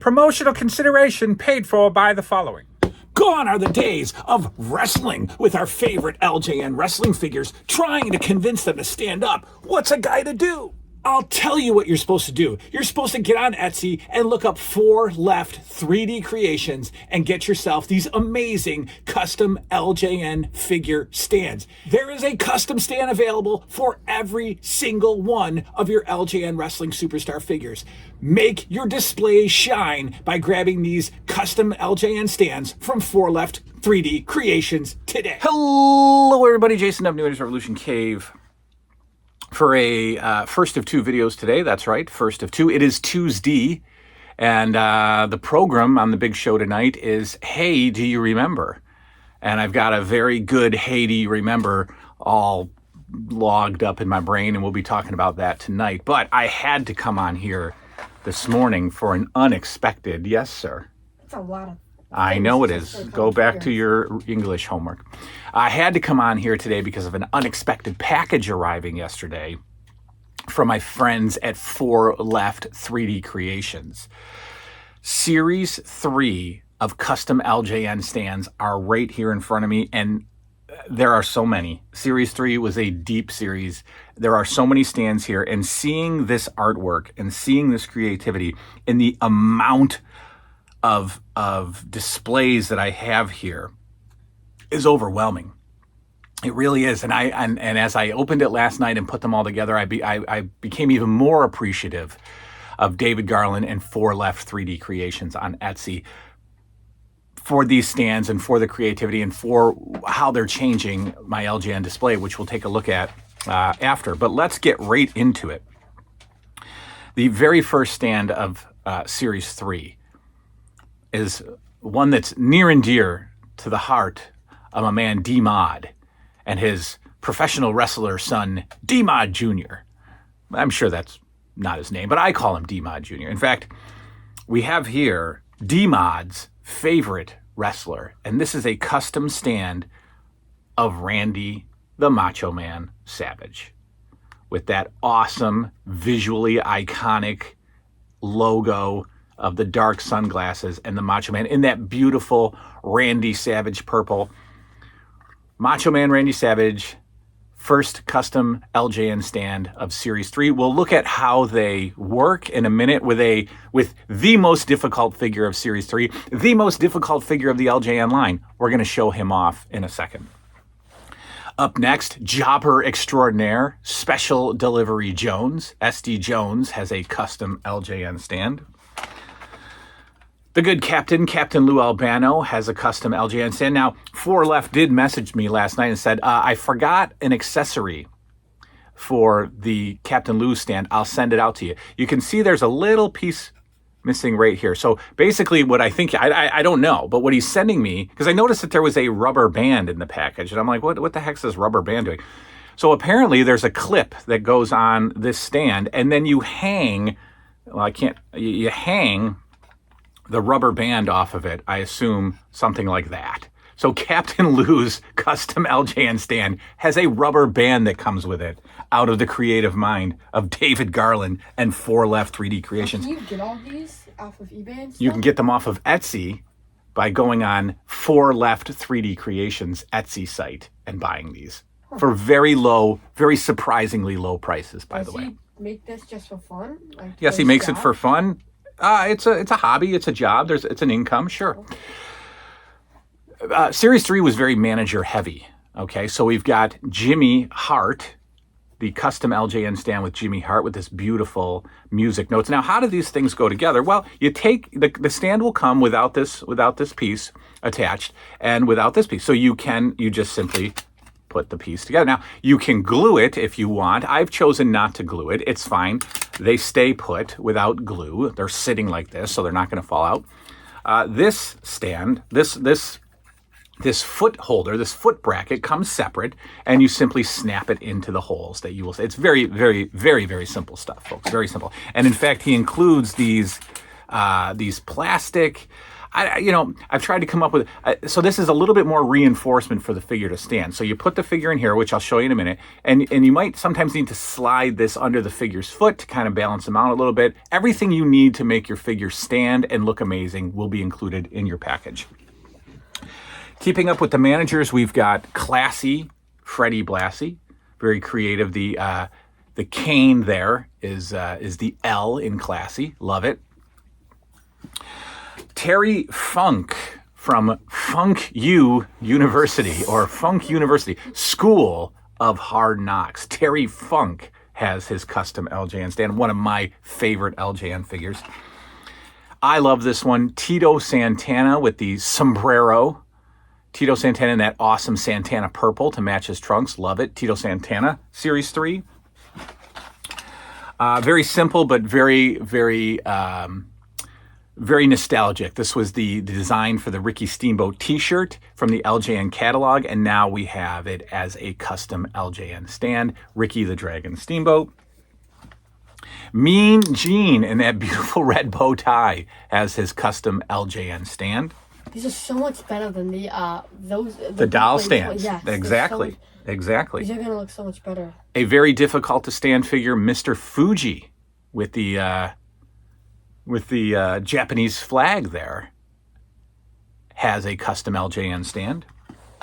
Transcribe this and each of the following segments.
Promotional consideration paid for by the following. Gone are the days of wrestling with our favorite LJN wrestling figures, trying to convince them to stand up. What's a guy to do? I'll tell you what you're supposed to do. You're supposed to get on Etsy and look up Fore 3D Creations and get yourself these amazing custom LJN figure stands. There is a custom stand available for every single one of your LJN wrestling superstar figures. Make your display shine by grabbing these custom LJN stands from Fore 3D Creations today. Hello everybody, Jason of New Age Revolution Cave. For a first of two videos today. That's right, first of two. It is Tuesday, and the program on the big show tonight is Hey, Do You Remember? And I've got a very good Hey, Do You Remember all logged up in my brain, and we'll be talking about that tonight. But I had to come on here this morning for an unexpected, yes, sir. That's a lot of I know it is. Go back to your English homework. I had to come on here today because of an unexpected package arriving yesterday from my friends at Fore 3D Creations. Series 3 of custom LJN stands are right here in front of me, and there are so many. Series 3 was a deep series. There are so many stands here, and seeing this artwork and seeing this creativity and the amount of displays that I have here is overwhelming. It really is. And as I opened it last night and put them all together, I became even more appreciative of David Garland and Fore 3D Creations on Etsy for these stands and for the creativity and for how they're changing my LJN display, which we'll take a look at after. But let's get right into it. The very first stand of Series 3 is one that's near and dear to the heart of my man D-Mod and his professional wrestler son, D-Mod Jr. I'm sure that's not his name, but I call him D-Mod Jr. In fact, we have here D-Mod's favorite wrestler, and this is a custom stand of Randy the Macho Man Savage with that awesome, visually iconic logo of the dark sunglasses and the Macho Man in that beautiful Randy Savage purple. Macho Man Randy Savage, first custom LJN stand of Series 3. We'll look at how they work in a minute with the most difficult figure of Series 3, the most difficult figure of the LJN line. We're going to show him off in a second. Up next, Jobber Extraordinaire, Special Delivery Jones. SD Jones has a custom LJN stand. The good Captain Lou Albano, has a custom LJN stand. Now, Fore did message me last night and said, I forgot an accessory for the Captain Lou stand. I'll send it out to you. You can see there's a little piece missing right here. So basically what I think, I don't know, but what he's sending me, because I noticed that there was a rubber band in the package, and I'm like, what the heck's this rubber band doing? So apparently there's a clip that goes on this stand, and then you hang, you hang the rubber band off of it, I assume something like that. So Captain Lou's custom LJN stand has a rubber band that comes with it out of the creative mind of David Garland and Fore 3D Creations. Can you get all these off of eBay and stuff? You can get them off of Etsy by going on Fore 3D Creations Etsy site and buying these for very low, very surprisingly low prices, by the way. Does he make this just for fun? Like Yes, he makes it for fun. It's a hobby. It's a job. It's an income. Sure. Series 3 was very manager heavy. Okay, so we've got Jimmy Hart, the custom LJN stand with Jimmy Hart with this beautiful music notes. Now, how do these things go together? Well, you take the stand will come without this piece attached and without this piece. So you just simply put the piece together. Now, you can glue it if you want. I've chosen not to glue it. It's fine. They stay put without glue. They're sitting like this, so they're not going to fall out. This stand, this foot holder, this foot bracket comes separate, and you simply snap it into the holes that you will see. It's very, very, very, very simple stuff, folks. Very simple. And in fact, he includes these these plastic. I've tried to come up with, so this is a little bit more reinforcement for the figure to stand. So you put the figure in here, which I'll show you in a minute, and you might sometimes need to slide this under the figure's foot to kind of balance them out a little bit. Everything you need to make your figure stand and look amazing will be included in your package. Keeping up with the managers, we've got Classy Freddie Blassie, very creative. The cane there is the L in Classy, love it. Terry Funk from Funk U University, or Funk University, School of Hard Knocks. Terry Funk has his custom LJN stand, one of my favorite LJN figures. I love this one. Tito Santana with the sombrero. Tito Santana in that awesome Santana purple to match his trunks. Love it. Tito Santana, Series 3. Very simple, but very, very... very nostalgic. This was the design for the Ricky Steamboat t-shirt from the LJN catalog, and now we have it as a custom LJN stand. Ricky the Dragon Steamboat. Mean Gene in that beautiful red bow tie has his custom LJN stand. These are so much better than the The doll stands. Yes, Exactly. Exactly. These are gonna look so much better. A very difficult to stand figure, Mr. Fuji, with the Japanese flag there, has a custom LJN stand.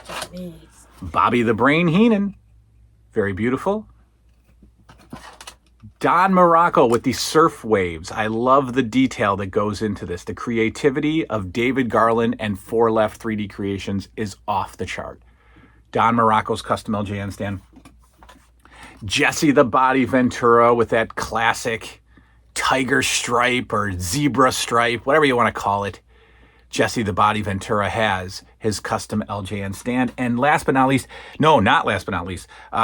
Japanese. Bobby the Brain Heenan, very beautiful. Don Morocco with the surf waves. I love the detail that goes into this. The creativity of David Garland and Fore 3D Creations is off the chart. Don Morocco's custom LJN stand. Jesse the Body Ventura with that classic tiger stripe or zebra stripe, whatever you want to call it. Jesse the Body Ventura has his custom LJN stand. And last but not least,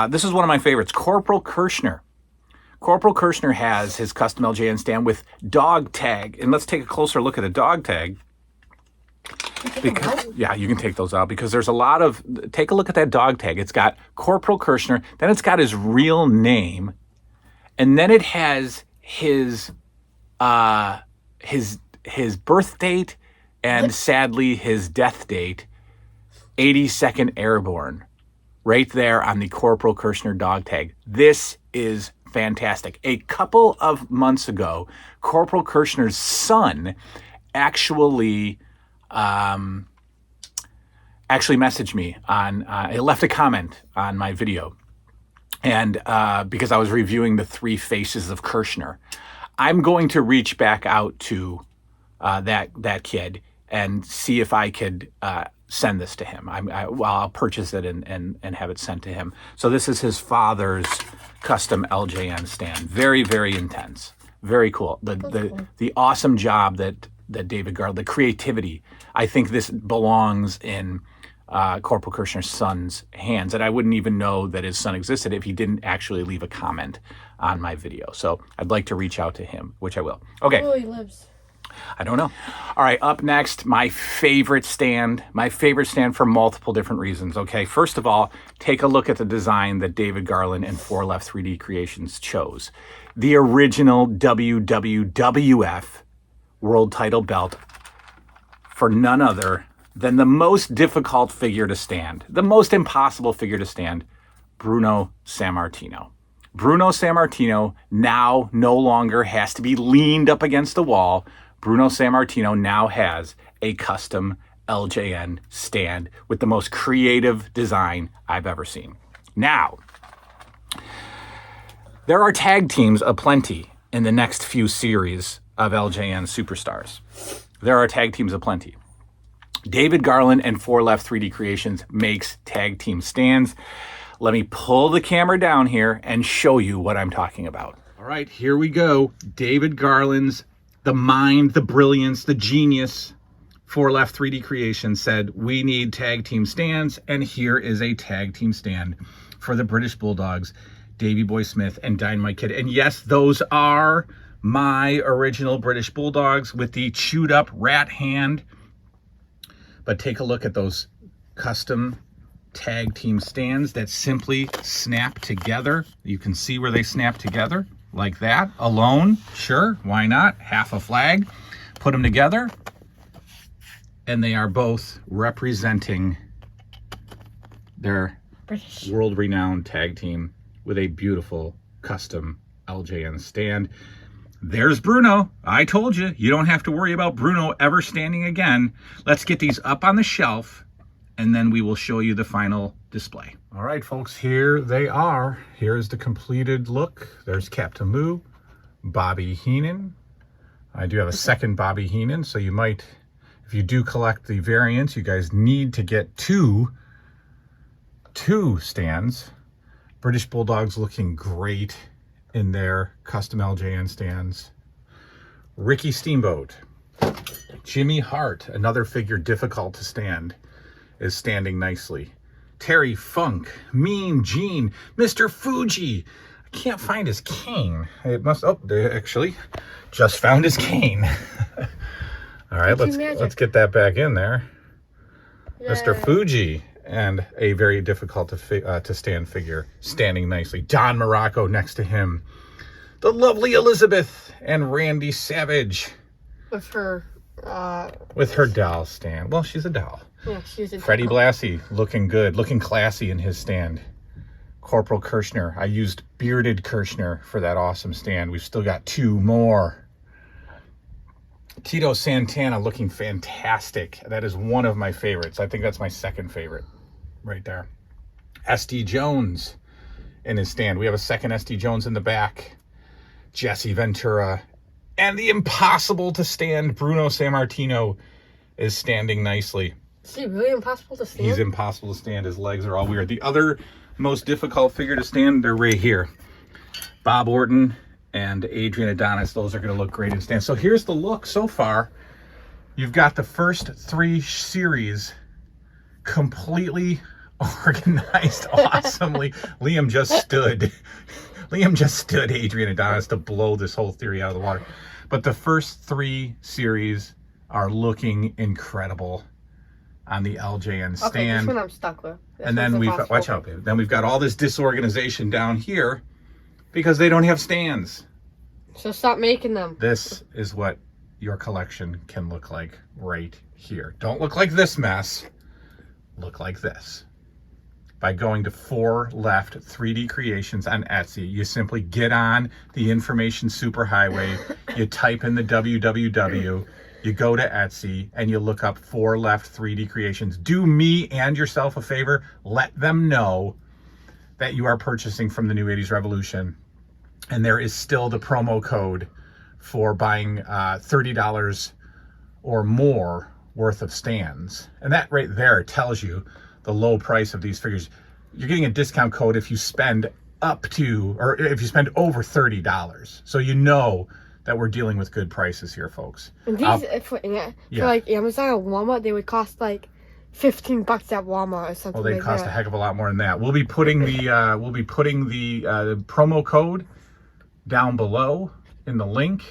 this is one of my favorites, Corporal Kirshner. Corporal Kirshner has his custom LJN stand with dog tag. And let's take a closer look at the dog tag. Because, yeah, you can take those out because there's a lot of, take a look at that dog tag. It's got Corporal Kirshner, then it's got his real name, and then it has his birth date and sadly his death date, 82nd Airborne, right there on the Corporal Kirshner dog tag. This is fantastic. A couple of months ago, Corporal Kirshner's son actually messaged me on, he left a comment on my video. And because I was reviewing the 3 faces of Kirshner, I'm going to reach back out to that kid and see if I could send this to him. I'll purchase it and have it sent to him. So this is his father's custom LJN stand. Very, very intense. Very cool. The awesome job that David Garland, the creativity. I think this belongs in Corporal Kirshner's son's hands. And I wouldn't even know that his son existed if he didn't actually leave a comment on my video. So I'd like to reach out to him, which I will. Okay. Oh, he lives. I don't know. All right, up next, my favorite stand for multiple different reasons. Okay, first of all, take a look at the design that David Garland and Fore 3D Creations chose. The original WWF world title belt for none other than the most difficult figure to stand, the most impossible figure to stand, Bruno Sammartino. Bruno Sammartino now no longer has to be leaned up against the wall. Bruno Sammartino now has a custom LJN stand with the most creative design I've ever seen. Now, there are tag teams aplenty in the next few series of LJN Superstars. There are tag teams aplenty. David Garland and Fore 3D Creations makes tag team stands. Let me pull the camera down here and show you what I'm talking about. All right, here we go. David Garland's, the mind, the brilliance, the genius, Fore 3D Creations said, we need tag team stands, and here is a tag team stand for the British Bulldogs, Davey Boy Smith and Dynamite Kid. And yes, those are my original British Bulldogs with the chewed up rat hand. But take a look at those custom tag team stands that simply snap together. You can see where they snap together like that. Alone, sure, why not? Half a flag. put them together, and they are both representing their British. world-renowned tag team with a beautiful custom LJN stand. There's Bruno. I told you, you don't have to worry about Bruno ever standing again. Let's get these up on the shelf, and then we will show you the final display. All right, folks, here they are. Here's the completed look. There's Captain Lou, Bobby Heenan. I do have a second Bobby Heenan, so you might, if you do collect the variants, you guys need to get two stands. British Bulldogs looking great in their custom LJN stands. Ricky Steamboat, Jimmy Hart, another figure difficult to stand, is standing nicely. Terry Funk, Mean Gene, Mr. Fuji. I can't find his cane. It must, oh, they actually just found his cane. All right, let's get that back in there. Yay. Mr. Fuji, and a very difficult to stand figure, standing nicely. Don Morocco next to him. The lovely Elizabeth and Randy Savage. With her doll stand. Well, she's a doll. Yeah, she's a Freddie doll. Blassie, looking good, looking classy in his stand. Corporal Kirshner. I used bearded Kirshner for that awesome stand. We've still got two more. Tito Santana looking fantastic. That is one of my favorites. I think that's my second favorite right there. SD Jones in his stand. We have a second SD Jones in the back. Jesse Ventura. And the impossible to stand Bruno Sammartino is standing nicely. Is he really impossible to stand? He's impossible to stand. His legs are all weird. The other most difficult figure to stand, they're right here. Bob Orton and Adrian Adonis. Those are going to look great in stand. So here's the look so far. You've got the first three series completely organized awesomely. Liam just stood Adrian Adonis to blow this whole theory out of the water. But the first three series are looking incredible on the LJN stand. Okay, this one I'm stuck with. And then watch out, babe. Then we've got all this disorganization down here because they don't have stands. So stop making them. This is what your collection can look like right here. Don't look like this mess. Look like this. By going to Fore Left 3D Creations on Etsy, you simply get on the information superhighway, you type in the www, you go to Etsy, and you look up Fore Left 3D Creations. Do me and yourself a favor. Let them know that you are purchasing from the New 80s Revolution. And there is still the promo code for buying $30 or more worth of stands. And that right there tells you the low price of these figures. You're getting a discount code if you spend up to, or if you spend over $30. So you know that we're dealing with good prices here, folks. And these, for like Amazon or Walmart, they would cost like $15 at Walmart or something. Well, they like cost that. a heck of a lot more than that. We'll be putting the promo code down below in the link,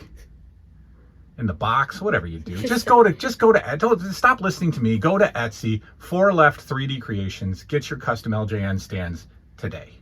in the box, whatever you do. Just go to don't stop listening to me. Go to Etsy, Fore Left 3D Creations. Get your custom LJN stands today.